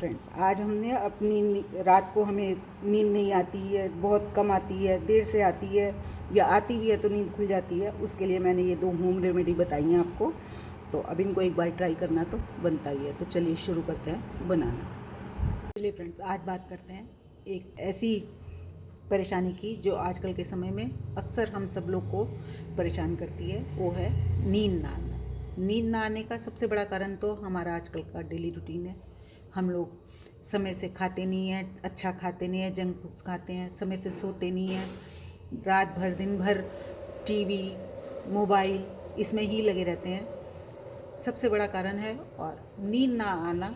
Friends, आज हमने रात को हमें नींद नहीं आती है, बहुत कम आती है, देर से आती है या आती भी है तो नींद खुल जाती है। उसके लिए मैंने ये 2 होम रेमेडी बताई हैं आपको। तो अब इनको एक बार ट्राई करना तो बनता ही है। तो चलिए शुरू करते हैं बनाना। चलिए फ्रेंड्स, आज बात करते हैं एक ऐसी परेशानी की जो आजकल के समय में अक्सर हम सब लोग को परेशान करती है। वो है नींद ना आना। नींद ना आने का सबसे बड़ा कारण तो हमारा आजकल का डेली रूटीन है। हम लोग समय से खाते नहीं हैं, अच्छा खाते नहीं हैं, जंक फूड्स खाते हैं, समय से सोते नहीं हैं, रात भर दिन भर टीवी मोबाइल इसमें ही लगे रहते हैं। सबसे बड़ा कारण है। और नींद ना आना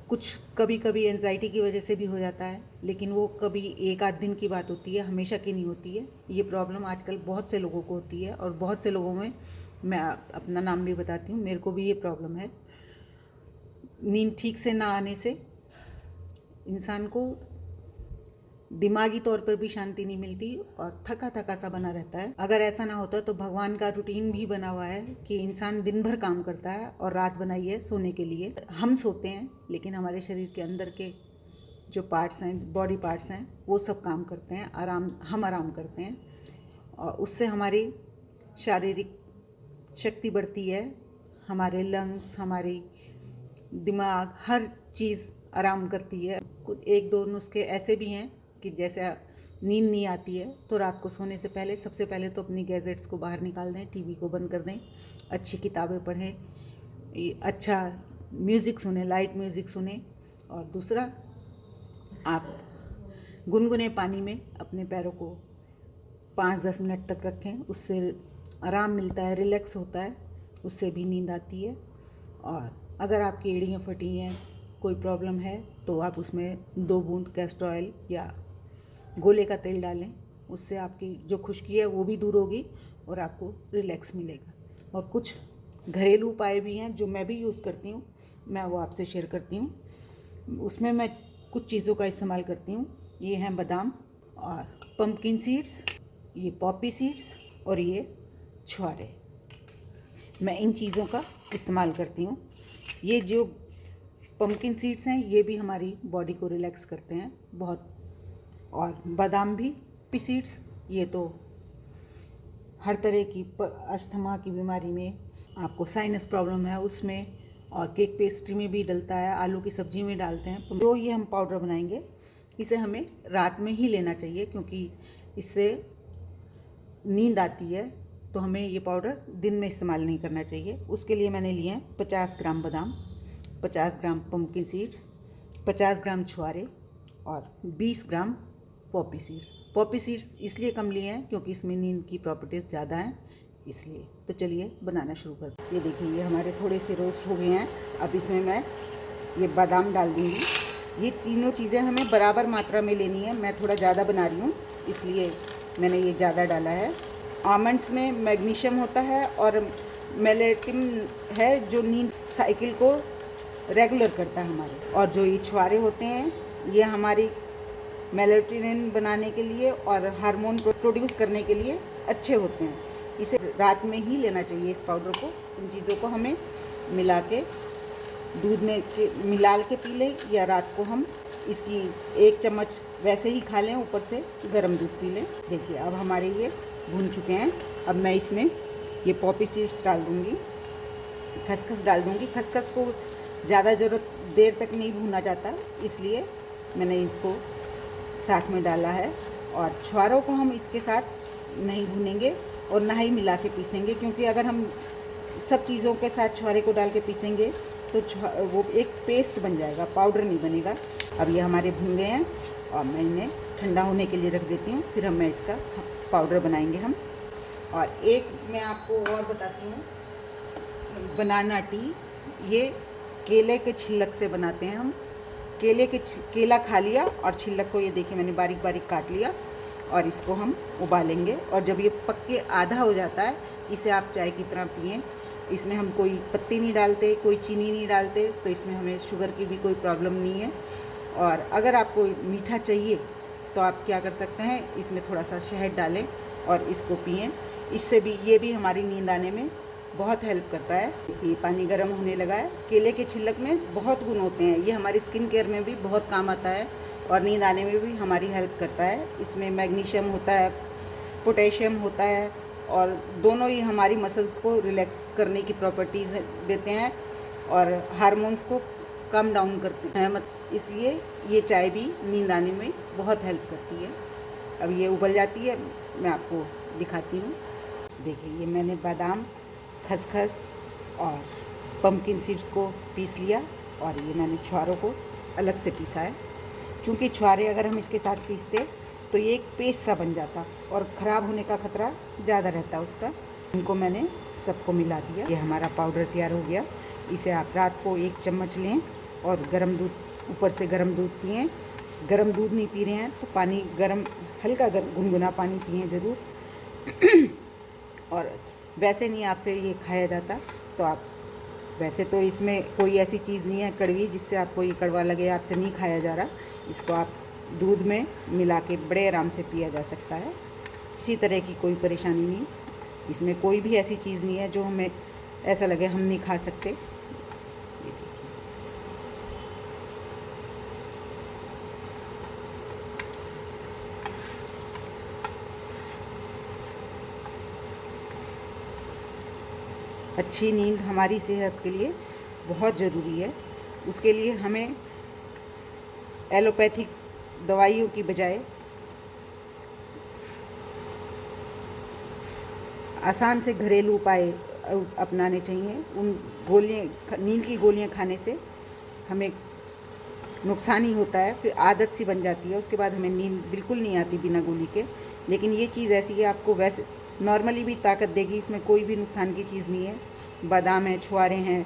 कुछ कभी कभी एंजाइटी की वजह से भी हो जाता है, लेकिन वो कभी एक आध दिन की बात होती है, हमेशा की नहीं होती है। ये प्रॉब्लम आजकल बहुत से लोगों को होती है और बहुत से लोगों में, मैं अपना नाम भी बताती हूँ, मेरे को भी ये प्रॉब्लम है। नींद ठीक से ना आने से इंसान को दिमागी तौर पर भी शांति नहीं मिलती और थका थका सा बना रहता है। अगर ऐसा ना होता तो भगवान का रूटीन भी बना हुआ है कि इंसान दिन भर काम करता है और रात बनाई है सोने के लिए। हम सोते हैं लेकिन हमारे शरीर के अंदर के जो पार्ट्स हैं, बॉडी पार्ट्स हैं, वो सब काम करते हैं, हम आराम करते हैं और उससे हमारी शारीरिक शक्ति बढ़ती है। हमारे लंग्स, हमारी दिमाग, हर चीज़ आराम करती है। कुछ 1-2 नुस्खे ऐसे भी हैं कि जैसे नींद नहीं आती है तो रात को सोने से पहले सबसे पहले तो अपनी गैजेट्स को बाहर निकाल दें, टीवी को बंद कर दें, अच्छी किताबें पढ़ें, अच्छा म्यूज़िक सुने, लाइट म्यूज़िक सुने। और दूसरा, आप गुनगुने पानी में अपने पैरों को 5-10 मिनट तक रखें, उससे आराम मिलता है, रिलैक्स होता है, उससे भी नींद आती है। और अगर आपकी एड़ियाँ फटी हैं, कोई प्रॉब्लम है, तो आप उसमें 2 बूंद कैस्टर ऑयल या गोले का तेल डालें, उससे आपकी जो खुश्की है वो भी दूर होगी और आपको रिलैक्स मिलेगा। और कुछ घरेलू उपाय भी हैं जो मैं भी यूज़ करती हूँ, मैं वो आपसे शेयर करती हूँ। उसमें मैं कुछ चीज़ों का इस्तेमाल करती हूँ। ये हैं बादाम और पम्पकिन सीड्स, ये पॉपी सीड्स और ये छुआरे। मैं इन चीज़ों का इस्तेमाल करती हूँ। ये जो पम्पकिन सीड्स हैं ये भी हमारी बॉडी को रिलैक्स करते हैं बहुत। और बादाम भी सीड्स, ये तो हर तरह की अस्थमा की बीमारी में, आपको साइनस प्रॉब्लम है उसमें, और केक पेस्ट्री में भी डलता है, आलू की सब्जी में डालते हैं। जो ये हम पाउडर बनाएंगे इसे हमें रात में ही लेना चाहिए क्योंकि इससे नींद आती है। तो हमें ये पाउडर दिन में इस्तेमाल नहीं करना चाहिए। उसके लिए मैंने लिए हैं 50 ग्राम बादाम, 50 ग्राम पम्पकिन सीड्स, 50 ग्राम छुआरे और 20 ग्राम पॉपी सीड्स। पॉपी सीड्स इसलिए कम लिए हैं क्योंकि इसमें नींद की प्रॉपर्टीज़ ज़्यादा हैं, इसलिए। तो चलिए बनाना शुरू करते हैं। ये देखिए, ये हमारे थोड़े से रोस्ट हो गए हैं। अब इसमें मैं ये बादाम डाल दूँगी। ये तीनों चीज़ें हमें बराबर मात्रा में लेनी है। मैं थोड़ा ज़्यादा बना रही हूँ इसलिए मैंने ये ज़्यादा डाला है। आमंड्स में मैग्नीशियम होता है और मेलेटिन है जो नींद साइकिल को रेगुलर करता है हमारे। और जो ये छुआरे होते हैं ये हमारी मेलेटोनिन बनाने के लिए और हार्मोन प्रोड्यूस करने के लिए अच्छे होते हैं। इसे रात में ही लेना चाहिए इस पाउडर को। इन चीज़ों को हमें मिला के दूध में मिला के पी लें या रात को हम इसकी 1 चम्मच वैसे ही खा लें, ऊपर से गर्म दूध पी लें। देखिए अब हमारे ये भून चुके हैं। अब मैं इसमें ये पॉपी सीड्स डाल दूँगी, खसखस डाल दूँगी। खसखस को ज़्यादा देर तक नहीं भूना जाता, इसलिए मैंने इसको साथ में डाला है। और छुआरों को हम इसके साथ नहीं भूनेंगे और ना ही मिला के पीसेंगे, क्योंकि अगर हम सब चीज़ों के साथ छुआरे को डाल के पीसेंगे तो वो एक पेस्ट बन जाएगा, पाउडर नहीं बनेगा। अब ये हमारे भून गए हैं और मैं इन्हें ठंडा होने के लिए रख देती हूँ, फिर मैं इसका पाउडर बनाएंगे हम। और एक मैं आपको और बताती हूँ, बनाना टी, ये केले के छिलक से बनाते हैं हम। केला खा लिया और छिलक को ये देखिए मैंने बारीक बारीक काट लिया और इसको हम उबालेंगे। और जब ये पक के आधा हो जाता है, इसे आप चाय की तरह पिएं। इसमें हम कोई पत्ती नहीं डालते, कोई चीनी नहीं डालते, तो इसमें हमें शुगर की भी कोई प्रॉब्लम नहीं है। और अगर आपको मीठा चाहिए तो आप क्या कर सकते हैं, इसमें थोड़ा सा शहद डालें और इसको पिएं। इससे भी ये भी हमारी नींद आने में बहुत हेल्प करता है। ये पानी गर्म होने लगा है। केले के छिलक में बहुत गुण होते हैं, ये हमारी स्किन केयर में भी बहुत काम आता है और नींद आने में भी हमारी हेल्प करता है। इसमें मैग्नीशियम होता है, पोटेशियम होता है और दोनों ही हमारी मसल्स को रिलैक्स करने की प्रॉपर्टीज़ देते हैं और हार्मोन्स को कम डाउन करते हैं। इसलिए ये चाय भी नींद आने में बहुत हेल्प करती है। अब ये उबल जाती है, मैं आपको दिखाती हूँ। देखिए, ये मैंने बादाम, खसखस और पम्पकिन सीड्स को पीस लिया और ये मैंने छुआरों को अलग से पीसा है, क्योंकि छुआरे अगर हम इसके साथ पीसते तो ये एक पेस्ट सा बन जाता और ख़राब होने का खतरा ज़्यादा रहता उसका। इनको मैंने सबको मिला दिया। ये हमारा पाउडर तैयार हो गया। इसे आप रात को 1 चम्मच लें और गर्म दूध, ऊपर से गर्म दूध पिएं। गर्म दूध नहीं पी रहे हैं तो पानी गर्म, हल्का गुनगुना पानी पिएं ज़रूर। और वैसे नहीं आपसे ये खाया जाता, तो आप वैसे तो इसमें कोई ऐसी चीज़ नहीं है कड़वी जिससे आपको ये कड़वा लगे, आपसे नहीं खाया जा रहा। इसको आप दूध में मिला के बड़े आराम से पिया जा सकता है, किसी तरह की कोई परेशानी नहीं। इसमें कोई भी ऐसी चीज़ नहीं है जो हमें ऐसा लगे हम नहीं खा सकते। अच्छी नींद हमारी सेहत के लिए बहुत ज़रूरी है। उसके लिए हमें एलोपैथिक दवाइयों की बजाय आसान से घरेलू उपाय अपनाने चाहिए। उन गोलियाँ, नींद की गोलियाँ खाने से हमें नुकसान ही होता है, फिर आदत सी बन जाती है, उसके बाद हमें नींद बिल्कुल नहीं आती बिना गोली के। लेकिन ये चीज़ ऐसी है, आपको वैसे नॉर्मली भी ताकत देगी, इसमें कोई भी नुकसान की चीज़ नहीं है। बादाम है, छुआरे हैं,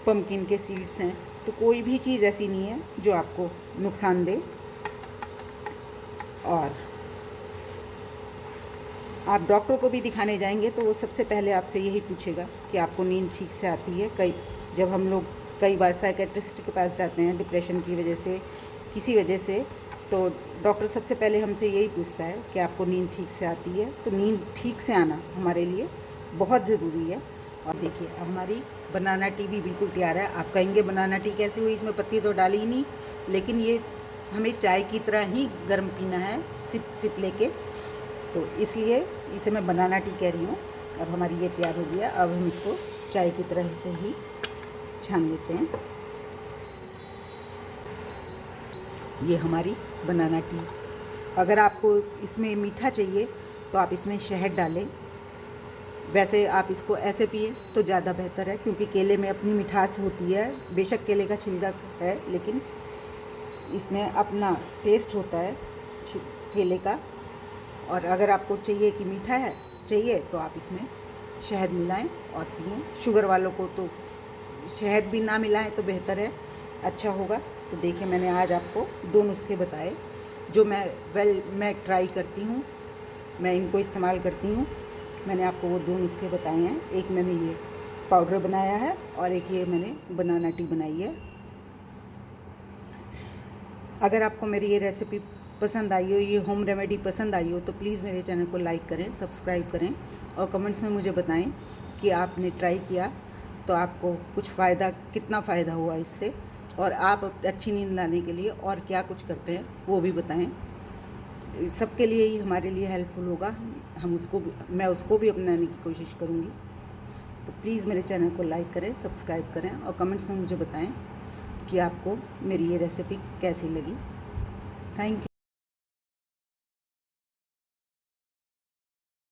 पम्पकिन के सीड्स हैं, तो कोई भी चीज़ ऐसी नहीं है जो आपको नुकसान दे। और आप डॉक्टर को भी दिखाने जाएंगे तो वो सबसे पहले आपसे यही पूछेगा कि आपको नींद ठीक से आती है। जब हम लोग कई बार साइकेट्रिस्ट के पास जाते हैं डिप्रेशन की वजह से, किसी वजह से, तो डॉक्टर सबसे पहले हमसे यही पूछता है कि आपको नींद ठीक से आती है। तो नींद ठीक से आना हमारे लिए बहुत ज़रूरी है। और देखिए, अब हमारी बनाना टी भी बिल्कुल तैयार है। आप कहेंगे बनाना टी कैसे हुई, इसमें पत्ती तो डाली ही नहीं, लेकिन ये हमें चाय की तरह ही गर्म पीना है, सिप सिप लेके, तो इसलिए इसे मैं बनाना टी कह रही हूँ। अब हमारी ये तैयार हो गया। अब हम इसको चाय की तरह से ही छान लेते हैं। ये हमारी बनाना टी। अगर आपको इसमें मीठा चाहिए तो आप इसमें शहद डालें। वैसे आप इसको ऐसे पिए तो ज़्यादा बेहतर है, क्योंकि केले में अपनी मिठास होती है। बेशक केले का छिलका है, लेकिन इसमें अपना टेस्ट होता है केले का। और अगर आपको चाहिए कि मीठा है चाहिए तो आप इसमें शहद मिलाएं और पिएं। शुगर वालों को तो शहद भी ना मिलाएं तो बेहतर है, अच्छा होगा। तो देखिए, मैंने आज आपको 2 नुस्खे बताए जो मैं ट्राई करती हूँ, मैं इनको इस्तेमाल करती हूँ। मैंने आपको वो 2 नुस्खे बताए हैं। एक मैंने ये पाउडर बनाया है और एक ये मैंने बनाना टी बनाई है। अगर आपको मेरी ये रेसिपी पसंद आई हो, ये होम रेमेडी पसंद आई हो, तो प्लीज़ मेरे चैनल को लाइक करें, सब्सक्राइब करें और कमेंट्स में मुझे बताएं कि आपने ट्राई किया तो आपको कुछ फ़ायदा, कितना फ़ायदा हुआ इससे, और आप अच्छी नींद लाने के लिए और क्या कुछ करते हैं वो भी बताएं। सबके लिए ही हमारे लिए हेल्पफुल होगा। मैं उसको भी अपनाने की कोशिश करूँगी। तो प्लीज़ मेरे चैनल को लाइक करें, सब्सक्राइब करें और कमेंट्स में मुझे बताएं कि आपको मेरी ये रेसिपी कैसी लगी। Thank you.